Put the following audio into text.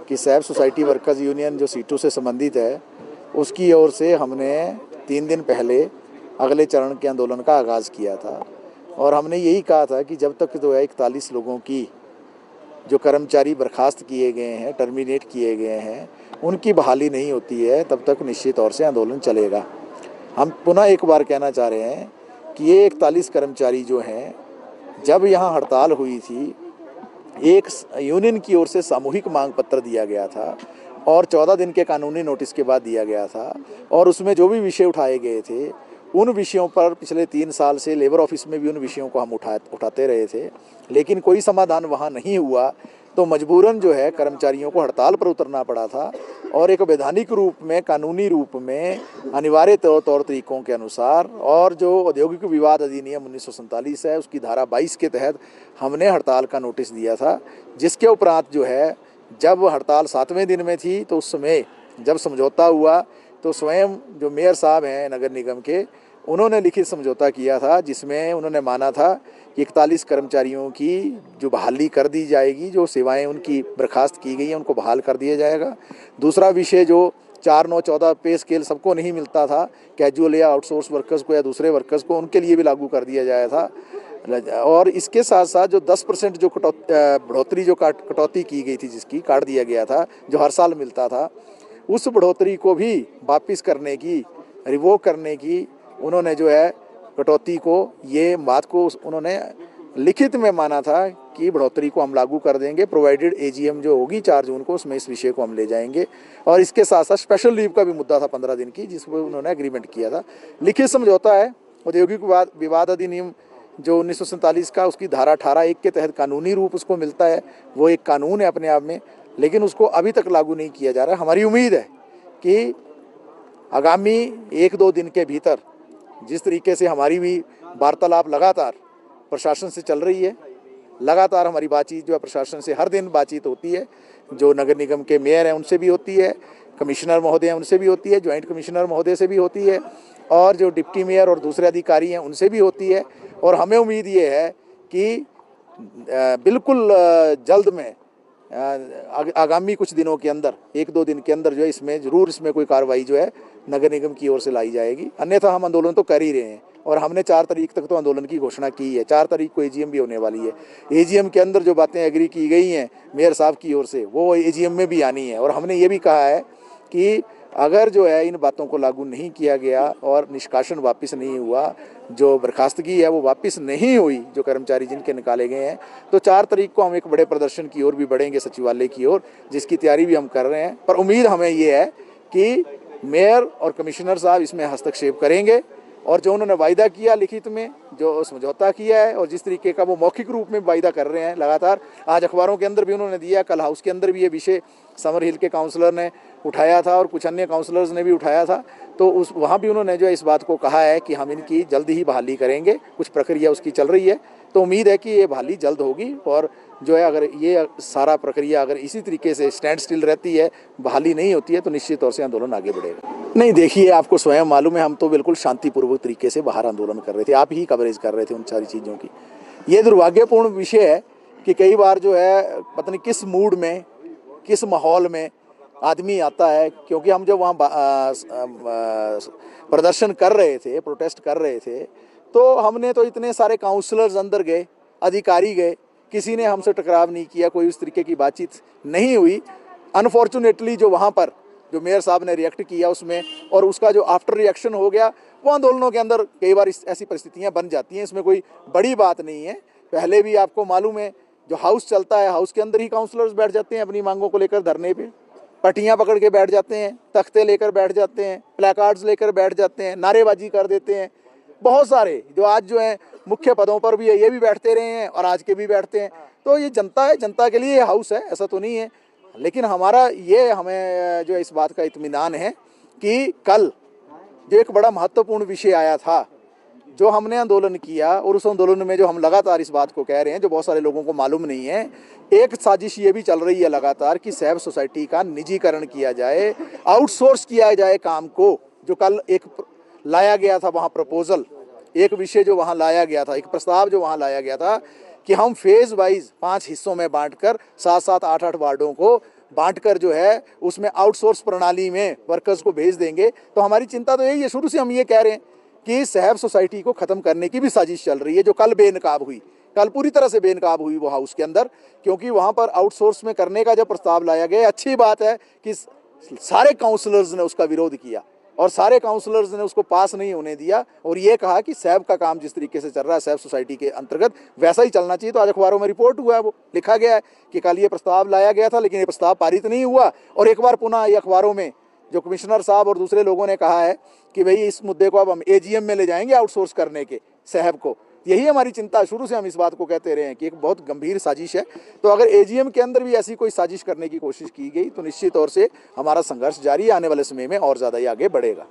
कि Saif society workers union जो situ से संबंधित है उसकी ओर से हमने 3 दिन पहले अगले चरण के आंदोलन का आगाज़ किया था और हमने यही कहा था कि जब तक 41 लोगों की जो कर्मचारी बर्खास्त किए गए हैं, टर्मिनेट किए गए हैं, उनकी बहाली नहीं होती है तब तक निश्चित तौर से आंदोलन चलेगा। हम पुनः एक बार कहना चाह रहे हैं कि ये 41 कर्मचारी जो हैं, जब यहाँ हड़ताल हुई थी, एक यूनियन की ओर से सामूहिक मांग पत्र दिया गया था और 14 दिन के कानूनी नोटिस के बाद दिया गया था और उसमें जो भी विषय उठाए गए थे उन विषयों पर पिछले 3 साल से लेबर ऑफिस में भी उन विषयों को हम उठाते रहे थे, लेकिन कोई समाधान वहाँ नहीं हुआ। तो मजबूरन जो है कर्मचारियों को हड़ताल पर उतरना पड़ा था और एक वैधानिक रूप में, कानूनी रूप में, अनिवार्य तौर तरीकों के अनुसार और जो औद्योगिक विवाद अधिनियम 1947 है उसकी धारा 22 के तहत हमने हड़ताल का नोटिस दिया था। जिसके उपरांत जो है, जब हड़ताल 7वें दिन में थी तो उस समय जब समझौता हुआ तो स्वयं जो मेयर साहब हैं नगर निगम के, उन्होंने लिखित समझौता किया था जिसमें उन्होंने माना था कि 41 कर्मचारियों की जो बहाली कर दी जाएगी, जो सेवाएं उनकी बर्खास्त की गई हैं उनको बहाल कर दिया जाएगा। दूसरा विषय जो 4-9-14 पे स्केल सबको नहीं मिलता था, कैजुअल या आउटसोर्स वर्कर्स को या दूसरे वर्कर्स को, उनके लिए भी लागू कर दिया जाया था। और इसके साथ साथ जो 10% जो बढ़ोतरी जो कटौती की गई थी, जिसकी काट दिया गया था, जो हर साल मिलता था, उस बढ़ोतरी को भी वापस करने की, रिवोक करने की उन्होंने जो है कटौती को, ये बात को उन्होंने लिखित में माना था कि बढ़ोतरी को हम लागू कर देंगे, प्रोवाइडेड एजीएम जो होगी 4 जून को, उसमें इस विषय को हम ले जाएंगे। और इसके साथ साथ स्पेशल लीव का भी मुद्दा था 15 दिन की, जिस पर उन्होंने एग्रीमेंट किया था। लिखित समझौता है। औद्योगिक विवाद अधिनियम जो 1947 का, उसकी धारा 18(1) के तहत कानूनी रूप उसको मिलता है, वो एक कानून है अपने आप में, लेकिन उसको अभी तक लागू नहीं किया जा रहा है। हमारी उम्मीद है कि आगामी 1-2 दिन के भीतर, जिस तरीके से हमारी भी वार्तालाप लगातार प्रशासन से चल रही है, लगातार हमारी बातचीत जो है प्रशासन से हर दिन बातचीत होती है, जो नगर निगम के मेयर हैं उनसे भी होती है, कमिश्नर महोदय हैं उनसे भी होती है, ज्वाइंट कमिश्नर महोदय से भी होती है, और जो डिप्टी मेयर और दूसरे अधिकारी हैं उनसे भी होती है। और हमें उम्मीद ये है कि बिल्कुल जल्द में, आगामी कुछ दिनों के अंदर, 1-2 दिन के अंदर जो है इसमें ज़रूर कोई कार्रवाई जो है नगर निगम की ओर से लाई जाएगी। अन्यथा हम आंदोलन तो कर ही रहे हैं और हमने 4 तारीख तक तो आंदोलन की घोषणा की है। 4 तारीख को एजीएम भी होने वाली है। एजीएम के अंदर जो बातें एग्री की गई हैं मेयर साहब की ओर से, वो एजीएम में भी आनी है। और हमने ये भी कहा है कि अगर जो है इन बातों को लागू नहीं किया गया और निष्कासन वापस नहीं हुआ, जो बर्खास्तगी है वो वापस नहीं हुई, जो कर्मचारी जिनके निकाले गए हैं, तो 4 तारीख को हम एक बड़े प्रदर्शन की ओर भी बढ़ेंगे, सचिवालय की ओर, जिसकी तैयारी भी हम कर रहे हैं। पर उम्मीद हमें ये है कि मेयर और कमिश्नर साहब इसमें हस्तक्षेप करेंगे और जो उन्होंने वायदा किया लिखित में, जो समझौता किया है और जिस तरीके का वो मौखिक रूप में वायदा कर रहे हैं लगातार, आज अखबारों के अंदर भी उन्होंने दिया, कल हाउस के अंदर भी ये विषय समर हिल के काउंसलर ने उठाया था और कुछ अन्य काउंसलर्स ने भी उठाया था, तो वहाँ भी उन्होंने जो है इस बात को कहा है कि हम इनकी जल्द ही बहाली करेंगे। कुछ प्रक्रिया उसकी चल रही है, तो उम्मीद है कि ये बहाली जल्द होगी। और जो है अगर ये सारा प्रक्रिया अगर इसी तरीके से स्टैंड स्टिल रहती है, बहाली नहीं होती है, तो निश्चित तौर से आंदोलन आगे बढ़ेगा। नहीं, देखिए, आपको स्वयं मालूम है, हम तो बिल्कुल शांतिपूर्वक तरीके से बाहर आंदोलन कर रहे थे, आप ही कवरेज कर रहे थे उन सारी चीज़ों की। ये दुर्भाग्यपूर्ण विषय है कि कई बार जो है पता नहीं किस मूड में, किस माहौल में आदमी आता है, क्योंकि हम जब वहाँ प्रदर्शन कर रहे थे, प्रोटेस्ट कर रहे थे, तो हमने तो इतने सारे काउंसलर्स अंदर गए, अधिकारी गए, किसी ने हमसे टकराव नहीं किया, कोई उस तरीके की बातचीत नहीं हुई। अनफॉर्चुनेटली जो वहाँ पर जो मेयर साहब ने रिएक्ट किया उसमें, और उसका जो आफ्टर रिएक्शन हो गया, वो आंदोलनों के अंदर कई बार ऐसी परिस्थितियाँ बन जाती हैं। इसमें कोई बड़ी बात नहीं है। पहले भी आपको मालूम है, जो हाउस चलता है, हाउस के अंदर ही काउंसलर्स बैठ जाते हैं अपनी मांगों को लेकर धरने पे, पट्टियाँ पकड़ के बैठ जाते हैं, तख्ते लेकर बैठ जाते हैं, प्लेकार्ड्स लेकर बैठ जाते हैं, नारेबाजी कर देते हैं। बहुत सारे जो आज जो हैं मुख्य पदों पर भी है, ये भी बैठते रहे हैं और आज के भी बैठते हैं। तो ये जनता है, जनता के लिए ये हाउस है, ऐसा तो नहीं है। लेकिन हमारा ये, हमें जो इस बात का इत्मीनान है कि कल जो एक बड़ा महत्वपूर्ण विषय आया था, जो हमने आंदोलन किया, और उस आंदोलन में जो हम लगातार इस बात को कह रहे हैं, जो बहुत सारे लोगों को मालूम नहीं है, एक साजिश ये भी चल रही है लगातार कि सैफ सोसाइटी का निजीकरण किया जाए, आउटसोर्स किया जाए काम को। जो कल एक लाया गया था वहाँ प्रपोजल, एक विषय जो वहाँ लाया गया था, एक प्रस्ताव जो वहाँ लाया गया था कि हम फेज वाइज 5 हिस्सों में बांटकर 7-7, 8-8 वार्डों को बांटकर जो है उसमें आउटसोर्स प्रणाली में वर्कर्स को भेज देंगे। तो हमारी चिंता तो यही है, शुरू से हम ये कह रहे हैं कि सहब सोसाइटी को खत्म करने की भी साजिश चल रही है, जो कल बेनकाब हुई, कल पूरी तरह से बेनकाब हुई वो हाउस के अंदर, क्योंकि वहां पर आउटसोर्स में करने का जब प्रस्ताव लाया गया, अच्छी बात है कि सारे काउंसलर्स ने उसका विरोध किया और सारे काउंसलर्स ने उसको पास नहीं होने दिया और ये कहा कि सैब का काम जिस तरीके से चल रहा है सैब सोसाइटी के अंतर्गत वैसा ही चलना चाहिए। तो आज अखबारों में रिपोर्ट हुआ है, वो लिखा गया है कि कल ये प्रस्ताव लाया गया था लेकिन ये प्रस्ताव पारित नहीं हुआ। और एक बार पुनः ये अखबारों में जो कमिश्नर साहब और दूसरे लोगों ने कहा है कि भाई इस मुद्दे को अब हम एजीएम में ले जाएंगे आउटसोर्स करने के सहब को। यही हमारी चिंता, शुरू से हम इस बात को कहते रहे हैं कि एक बहुत गंभीर साजिश है। तो अगर एजीएम के अंदर भी ऐसी कोई साजिश करने की कोशिश की गई तो निश्चित तौर से हमारा संघर्ष जारी, आने वाले समय में और ज़्यादा ही आगे बढ़ेगा।